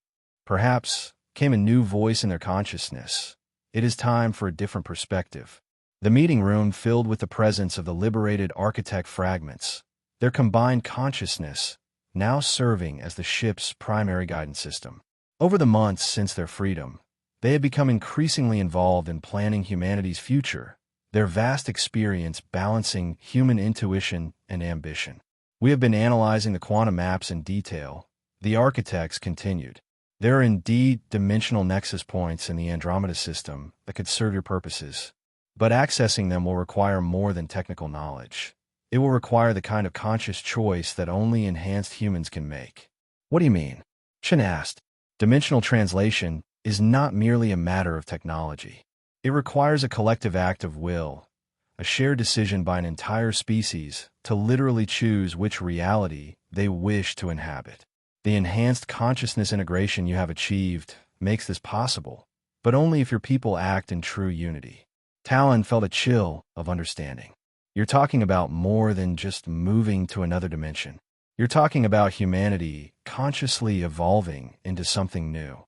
Perhaps came a new voice in their consciousness. It is time for a different perspective. The meeting room filled with the presence of the liberated architect fragments, their combined consciousness now serving as the ship's primary guidance system. Over the months since their freedom, they had become increasingly involved in planning humanity's future, their vast experience balancing human intuition and ambition. We have been analyzing the quantum maps in detail, the architects continued. There are indeed dimensional nexus points in the Andromeda system that could serve your purposes. But accessing them will require more than technical knowledge. It will require the kind of conscious choice that only enhanced humans can make. What do you mean? Chen asked. Dimensional translation is not merely a matter of technology. It requires a collective act of will, a shared decision by an entire species to literally choose which reality they wish to inhabit. The enhanced consciousness integration you have achieved makes this possible, but only if your people act in true unity. Talon felt a chill of understanding. You're talking about more than just moving to another dimension. You're talking about humanity consciously evolving into something new.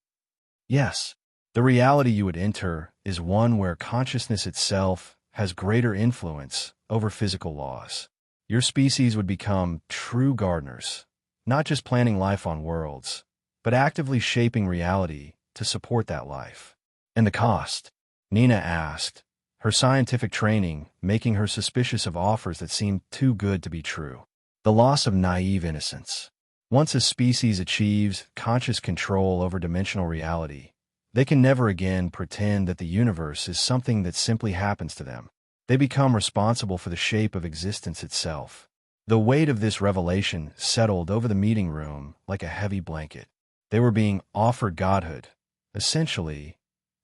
Yes, the reality you would enter is one where consciousness itself has greater influence over physical laws. Your species would become true gardeners, not just planting life on worlds, but actively shaping reality to support that life. And the cost? Nina asked, her scientific training making her suspicious of offers that seemed too good to be true. The loss of naive innocence. Once a species achieves conscious control over dimensional reality, they can never again pretend that the universe is something that simply happens to them. They become responsible for the shape of existence itself. The weight of this revelation settled over the meeting room like a heavy blanket. They were being offered godhood, essentially,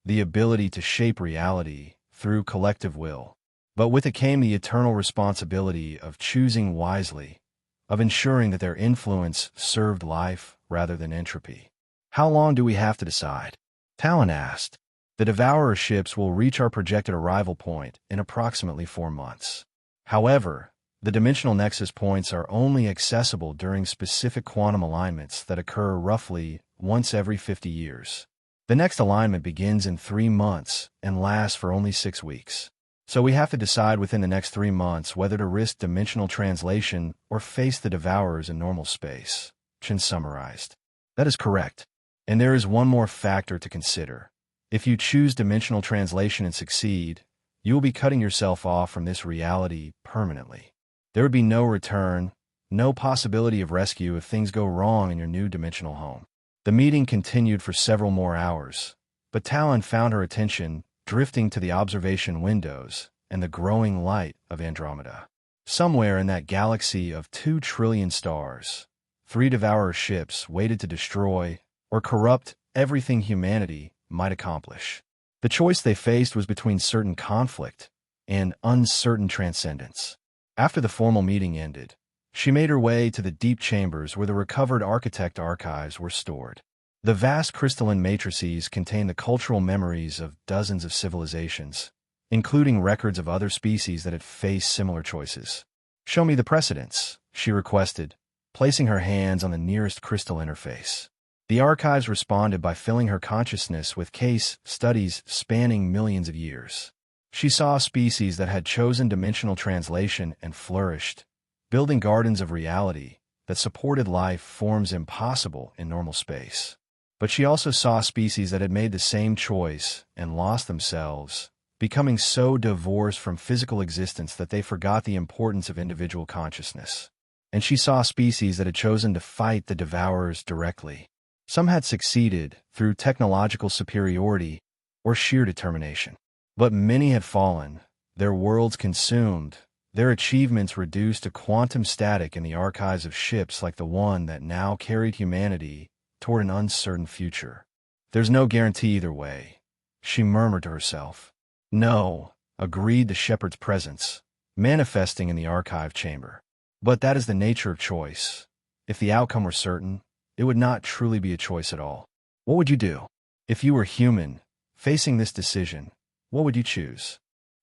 the ability to shape reality through collective will. But with it came the eternal responsibility of choosing wisely, of ensuring that their influence served life rather than entropy. How long do we have to decide? Talon asked. The Devourer ships will reach our projected arrival point in approximately 4 months. However, the dimensional nexus points are only accessible during specific quantum alignments that occur roughly once every 50 years. The next alignment begins in 3 months and lasts for only 6 weeks. So we have to decide within the next 3 months whether to risk dimensional translation or face the Devourers in normal space, Chen summarized. That is correct. And there is one more factor to consider. If you choose dimensional translation and succeed, you will be cutting yourself off from this reality permanently. There would be no return, no possibility of rescue if things go wrong in your new dimensional home. The meeting continued for several more hours, but Talon found her attention drifting to the observation windows and the growing light of Andromeda. Somewhere in that galaxy of 2 trillion stars, 3 Devourer ships waited to destroy or corrupt everything humanity might accomplish. The choice they faced was between certain conflict and uncertain transcendence. After the formal meeting ended, she made her way to the deep chambers where the recovered architect archives were stored. The vast crystalline matrices contain the cultural memories of dozens of civilizations, including records of other species that had faced similar choices. Show me the precedents, she requested, placing her hands on the nearest crystal interface. The archives responded by filling her consciousness with case studies spanning millions of years. She saw species that had chosen dimensional translation and flourished, building gardens of reality that supported life forms impossible in normal space. But she also saw species that had made the same choice and lost themselves, becoming so divorced from physical existence that they forgot the importance of individual consciousness. And she saw species that had chosen to fight the Devourers directly. Some had succeeded through technological superiority or sheer determination. But many had fallen, their worlds consumed, Their achievements reduced to quantum static in the archives of ships like the one that now carried humanity toward an uncertain future. There's no guarantee either way, she murmured to herself. No, agreed the shepherd's presence, manifesting in the archive chamber. But that is the nature of choice. If the outcome were certain, it would not truly be a choice at all. What would you do? If you were human, facing this decision, what would you choose?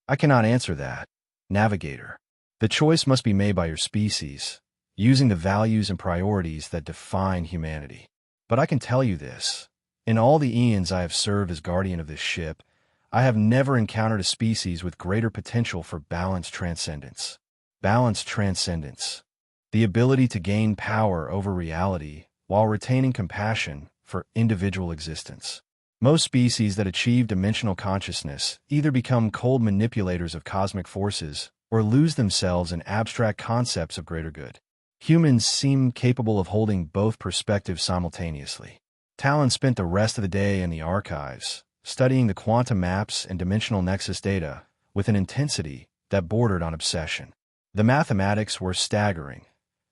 I cannot answer that, Navigator. The choice must be made by your species, using the values and priorities that define humanity. But I can tell you this. In all the eons I have served as guardian of this ship, I have never encountered a species with greater potential for balanced transcendence. Balanced transcendence. The ability to gain power over reality while retaining compassion for individual existence. Most species that achieve dimensional consciousness either become cold manipulators of cosmic forces or lose themselves in abstract concepts of greater good. Humans seem capable of holding both perspectives simultaneously. Talon spent the rest of the day in the archives, studying the quantum maps and dimensional nexus data with an intensity that bordered on obsession. The mathematics were staggering.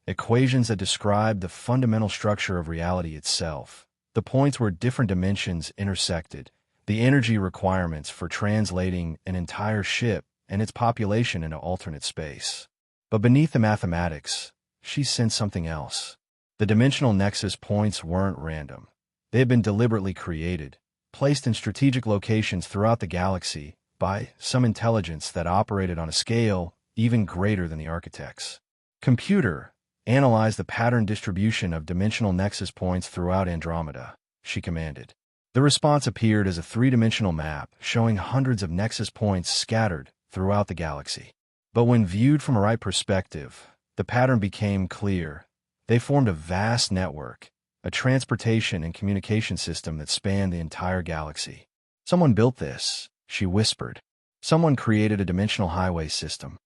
Equations that described the fundamental structure of reality itself, the points where different dimensions intersected, the energy requirements for translating an entire ship and its population into alternate space. But beneath the mathematics, she sensed something else. The dimensional nexus points weren't random. They had been deliberately created, placed in strategic locations throughout the galaxy by some intelligence that operated on a scale even greater than the architects. Computer, analyze the pattern distribution of dimensional nexus points throughout Andromeda, she commanded. The response appeared as a three-dimensional map showing hundreds of nexus points scattered throughout the galaxy. But when viewed from a right perspective, the pattern became clear. They formed a vast network, a transportation and communication system that spanned the entire galaxy. Someone built this, she whispered. Someone created a dimensional highway system.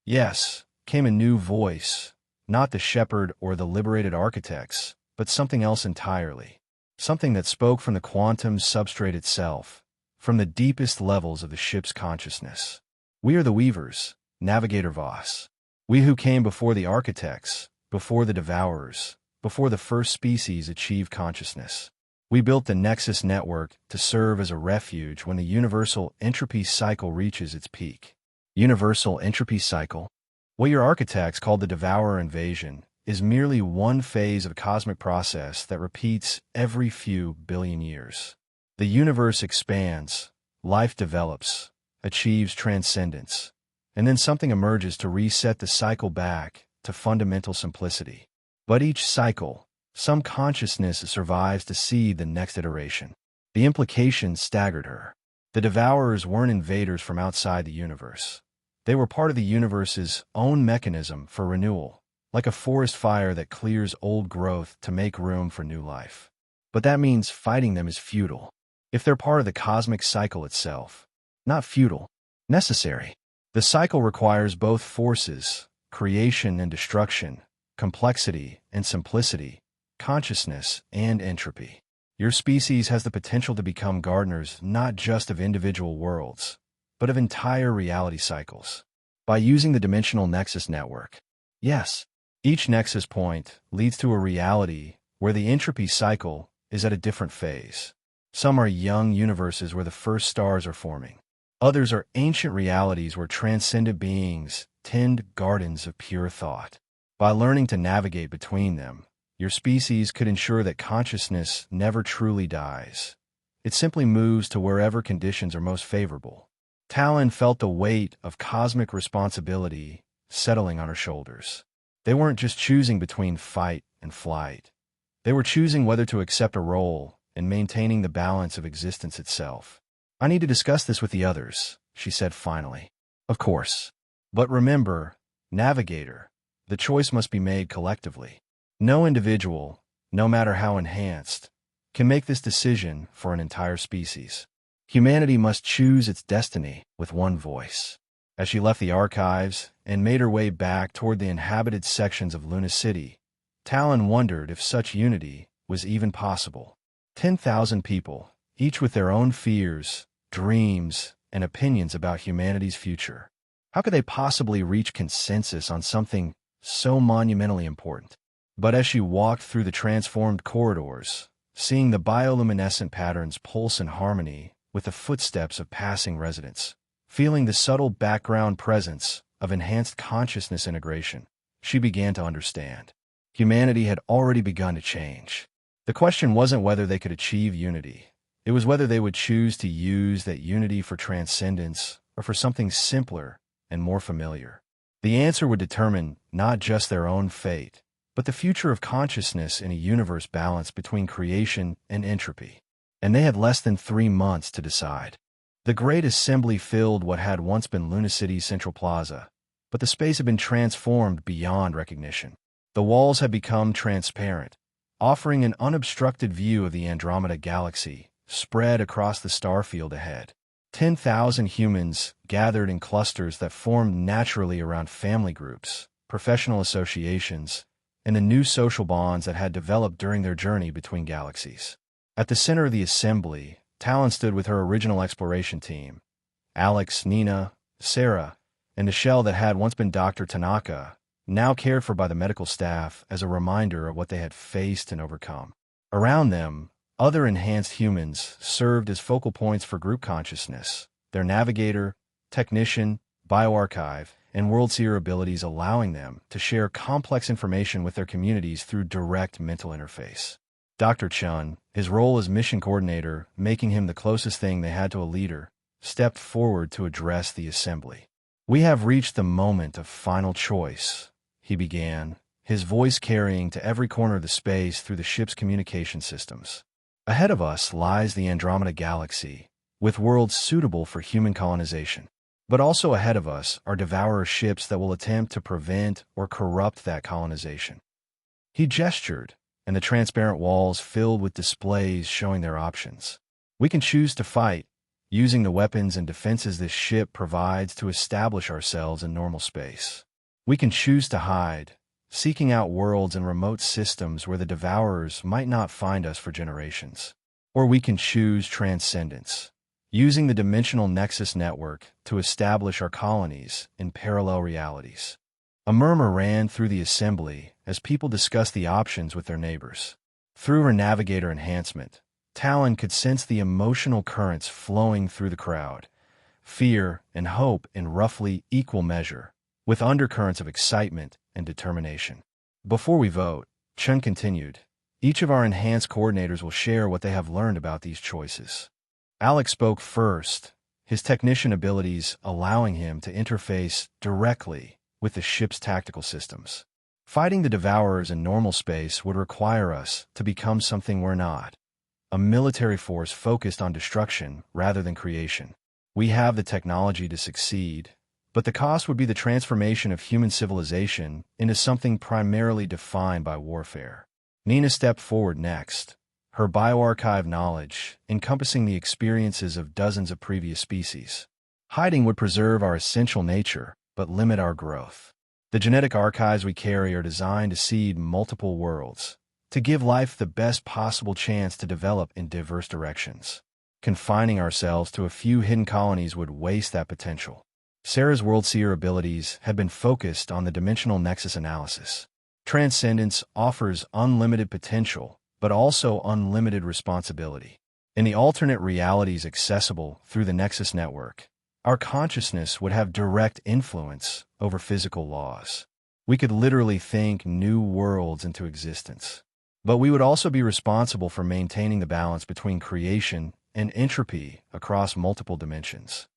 Yes, came a new voice, not the shepherd or the liberated architects, but something else entirely. Something that spoke from the quantum substrate itself, from the deepest levels of the ship's consciousness. We are the weavers, Navigator Voss. We who came before the architects, before the devourers, before the first species achieved consciousness. We built the Nexus network to serve as a refuge when the universal entropy cycle reaches its peak. Universal entropy cycle? What your architects called the devourer invasion is merely one phase of a cosmic process that repeats every few billion years. The universe expands, life develops, achieves transcendence, and then something emerges to reset the cycle back to fundamental simplicity. But each cycle, some consciousness survives to see the next iteration. The implications staggered her. The devourers weren't invaders from outside the universe. They were part of the universe's own mechanism for renewal, like a forest fire that clears old growth to make room for new life. But that means fighting them is futile. If they're part of the cosmic cycle itself, not futile, necessary. The cycle requires both forces, creation and destruction, complexity and simplicity, consciousness and entropy. Your species has the potential to become gardeners not just of individual worlds, but of entire reality cycles. By using the dimensional nexus network. Yes, each nexus point leads to a reality where the entropy cycle is at a different phase. Some are young universes where the first stars are forming. Others are ancient realities where transcendent beings tend gardens of pure thought. By learning to navigate between them, your species could ensure that consciousness never truly dies. It simply moves to wherever conditions are most favorable. Talon felt the weight of cosmic responsibility settling on her shoulders. They weren't just choosing between fight and flight. They were choosing whether to accept a role and maintaining the balance of existence itself. I need to discuss this with the others, she said finally. Of course. But remember, Navigator, the choice must be made collectively. No individual, no matter how enhanced, can make this decision for an entire species. Humanity must choose its destiny with one voice. As she left the archives and made her way back toward the inhabited sections of Luna City, Talon wondered if such unity was even possible. 10,000 people, each with their own fears, dreams, and opinions about humanity's future. How could they possibly reach consensus on something so monumentally important? But as she walked through the transformed corridors, seeing the bioluminescent patterns pulse in harmony with the footsteps of passing residents, feeling the subtle background presence of enhanced consciousness integration, she began to understand. Humanity had already begun to change. The question wasn't whether they could achieve unity. It was whether they would choose to use that unity for transcendence or for something simpler and more familiar. The answer would determine not just their own fate, but the future of consciousness in a universe balanced between creation and entropy. And they had less than 3 months to decide. The Great Assembly filled what had once been Luna City's central plaza, but the space had been transformed beyond recognition. The walls had become transparent, offering an unobstructed view of the Andromeda Galaxy spread across the starfield ahead. 10,000 humans gathered in clusters that formed naturally around family groups, professional associations, and the new social bonds that had developed during their journey between galaxies. At the center of the assembly, Talon stood with her original exploration team. Alex, Nina, Sarah, and the shell that had once been Dr. Tanaka, now cared for by the medical staff as a reminder of what they had faced and overcome. Around them, other enhanced humans served as focal points for group consciousness, their navigator, technician, bioarchive, and world seer abilities allowing them to share complex information with their communities through direct mental interface. Dr. Chun, his role as mission coordinator, making him the closest thing they had to a leader, stepped forward to address the assembly. "We have reached the moment of final choice," he began, his voice carrying to every corner of the space through the ship's communication systems. "Ahead of us lies the Andromeda Galaxy, with worlds suitable for human colonization. But also ahead of us are devourer ships that will attempt to prevent or corrupt that colonization." He gestured, and the transparent walls filled with displays showing their options. "We can choose to fight, using the weapons and defenses this ship provides to establish ourselves in normal space. We can choose to hide, seeking out worlds and remote systems where the devourers might not find us for generations. Or we can choose transcendence, using the dimensional nexus network to establish our colonies in parallel realities." A murmur ran through the assembly as people discussed the options with their neighbors. Through her navigator enhancement, Talon could sense the emotional currents flowing through the crowd, fear and hope in roughly equal measure, with undercurrents of excitement and determination. "Before we vote," Chun continued, "each of our enhanced coordinators will share what they have learned about these choices." Alex spoke first, his technician abilities allowing him to interface directly with the ship's tactical systems. "Fighting the devourers in normal space would require us to become something we're not, a military force focused on destruction rather than creation. We have the technology to succeed, but the cost would be the transformation of human civilization into something primarily defined by warfare." Nina stepped forward next, her bioarchive knowledge encompassing the experiences of dozens of previous species. "Hiding would preserve our essential nature, but limit our growth. The genetic archives we carry are designed to seed multiple worlds, to give life the best possible chance to develop in diverse directions. Confining ourselves to a few hidden colonies would waste that potential." Sarah's world seer abilities had been focused on the dimensional nexus analysis. Transcendence offers unlimited potential, but also unlimited responsibility. In the alternate realities accessible through the Nexus network, our consciousness would have direct influence over physical laws. We could literally think new worlds into existence. But we would also be responsible for maintaining the balance between creation and entropy across multiple dimensions.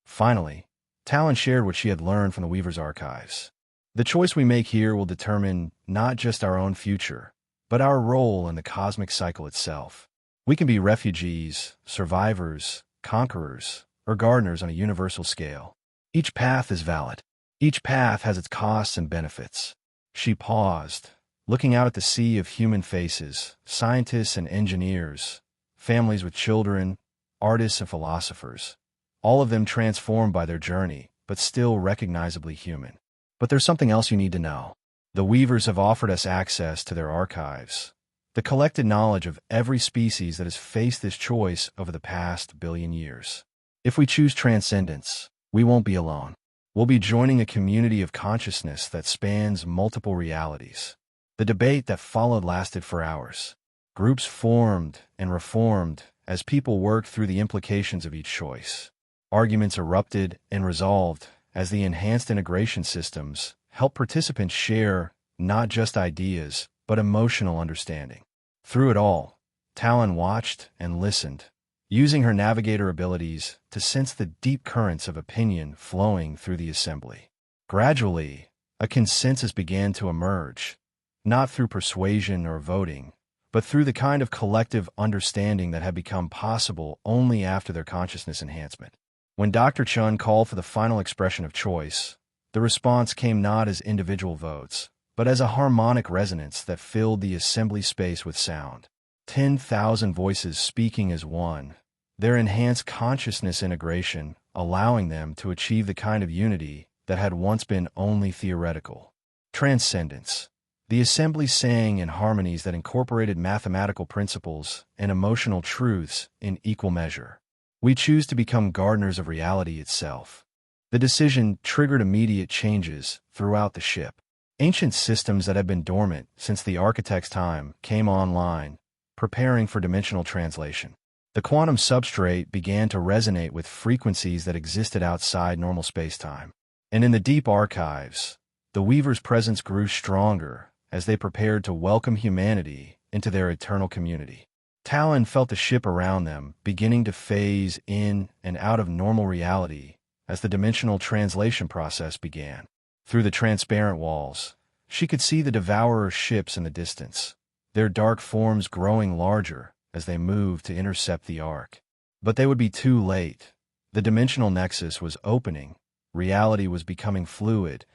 Finally, Talon shared what she had learned from the Weaver's archives. "The choice we make here will determine not just our own future, but our role in the cosmic cycle itself. We can be refugees, survivors, conquerors, or gardeners on a universal scale. Each path is valid. Each path has its costs and benefits." She paused, looking out at the sea of human faces, scientists and engineers, families with children, artists and philosophers, all of them transformed by their journey, but still recognizably human. "But there's something else you need to know. The Weavers have offered us access to their archives, the collected knowledge of every species that has faced this choice over the past billion years. If we choose transcendence, we won't be alone. We'll be joining a community of consciousness that spans multiple realities. The debate that followed lasted for hours. Groups formed and reformed as people worked through the implications of each choice. Arguments erupted and resolved as the enhanced integration systems helped participants share not just ideas, but emotional understanding. Through it all, Talon watched and listened, using her navigator abilities to sense the deep currents of opinion flowing through the assembly. Gradually, a consensus began to emerge, not through persuasion or voting, but through the kind of collective understanding that had become possible only after their consciousness enhancement. When Dr. Chun called for the final expression of choice, the response came not as individual votes, but as a harmonic resonance that filled the assembly space with sound. 10,000 voices speaking as one, their enhanced consciousness integration allowing them to achieve the kind of unity that had once been only theoretical. Transcendence. The assembly sang in harmonies that incorporated mathematical principles and emotional truths in equal measure. We choose to become gardeners of reality itself. The decision triggered immediate changes throughout the ship. Ancient systems that had been dormant since the architect's time came online, preparing for dimensional translation. The quantum substrate began to resonate with frequencies that existed outside normal space-time. And in the deep archives, the Weaver's presence grew stronger as they prepared to welcome humanity into their eternal community. Talon felt the ship around them beginning to phase in and out of normal reality as the dimensional translation process began. Through the transparent walls, she could see the Devourer ships in the distance, their dark forms growing larger as they moved to intercept the Ark. But they would be too late. The dimensional nexus was opening, reality was becoming fluid,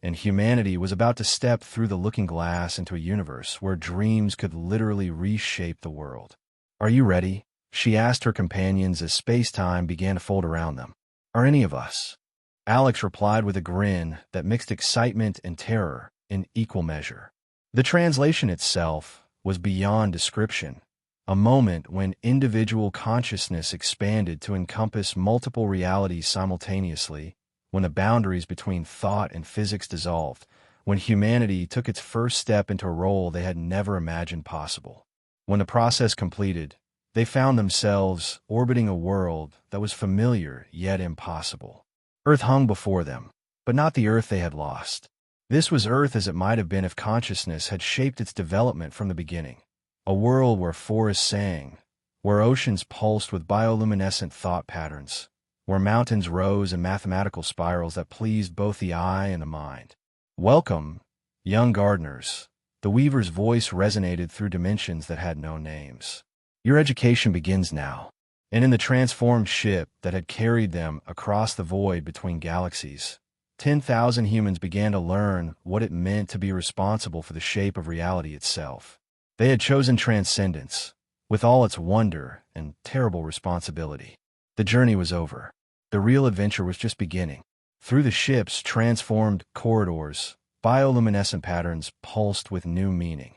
and humanity was about to step through the looking glass into a universe where dreams could literally reshape the world. "Are you ready?" she asked her companions as space-time began to fold around them. "Are any of us?" Alex replied with a grin that mixed excitement and terror in equal measure. The translation itself was beyond description, a moment when individual consciousness expanded to encompass multiple realities simultaneously, when the boundaries between thought and physics dissolved, when humanity took its first step into a role they had never imagined possible. When the process completed, they found themselves orbiting a world that was familiar yet impossible. Earth hung before them, but not the Earth they had lost. This was Earth as it might have been if consciousness had shaped its development from the beginning. A world where forests sang, where oceans pulsed with bioluminescent thought patterns, where mountains rose in mathematical spirals that pleased both the eye and the mind. "Welcome, young gardeners." The Weaver's voice resonated through dimensions that had no names. "Your education begins now." And in the transformed ship that had carried them across the void between galaxies, 10,000 humans began to learn what it meant to be responsible for the shape of reality itself. They had chosen transcendence, with all its wonder and terrible responsibility. The journey was over. The real adventure was just beginning. Through the ship's transformed corridors, bioluminescent patterns pulsed with new meaning.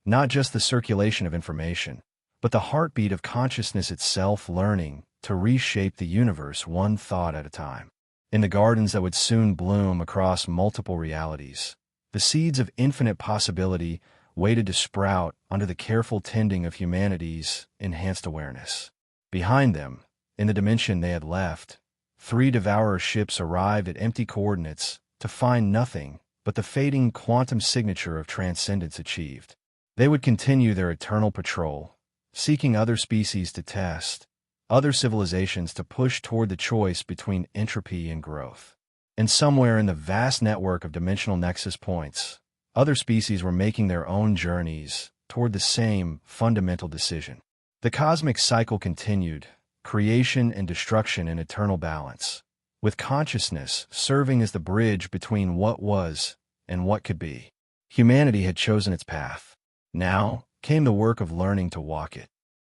Not just the circulation of information, but the heartbeat of consciousness itself learning to reshape the universe one thought at a time. In the gardens that would soon bloom across multiple realities, the seeds of infinite possibility waited to sprout under the careful tending of humanity's enhanced awareness. Behind them, in the dimension they had left, 3 Devourer ships arrived at empty coordinates to find nothing but the fading quantum signature of transcendence achieved. They would continue their eternal patrol, seeking other species to test, other civilizations to push toward the choice between entropy and growth. And somewhere in the vast network of dimensional nexus points, other species were making their own journeys toward the same fundamental decision. The cosmic cycle continued, creation and destruction in eternal balance, with consciousness serving as the bridge between what was and what could be. Humanity had chosen its path. Now came the work of learning to walk it.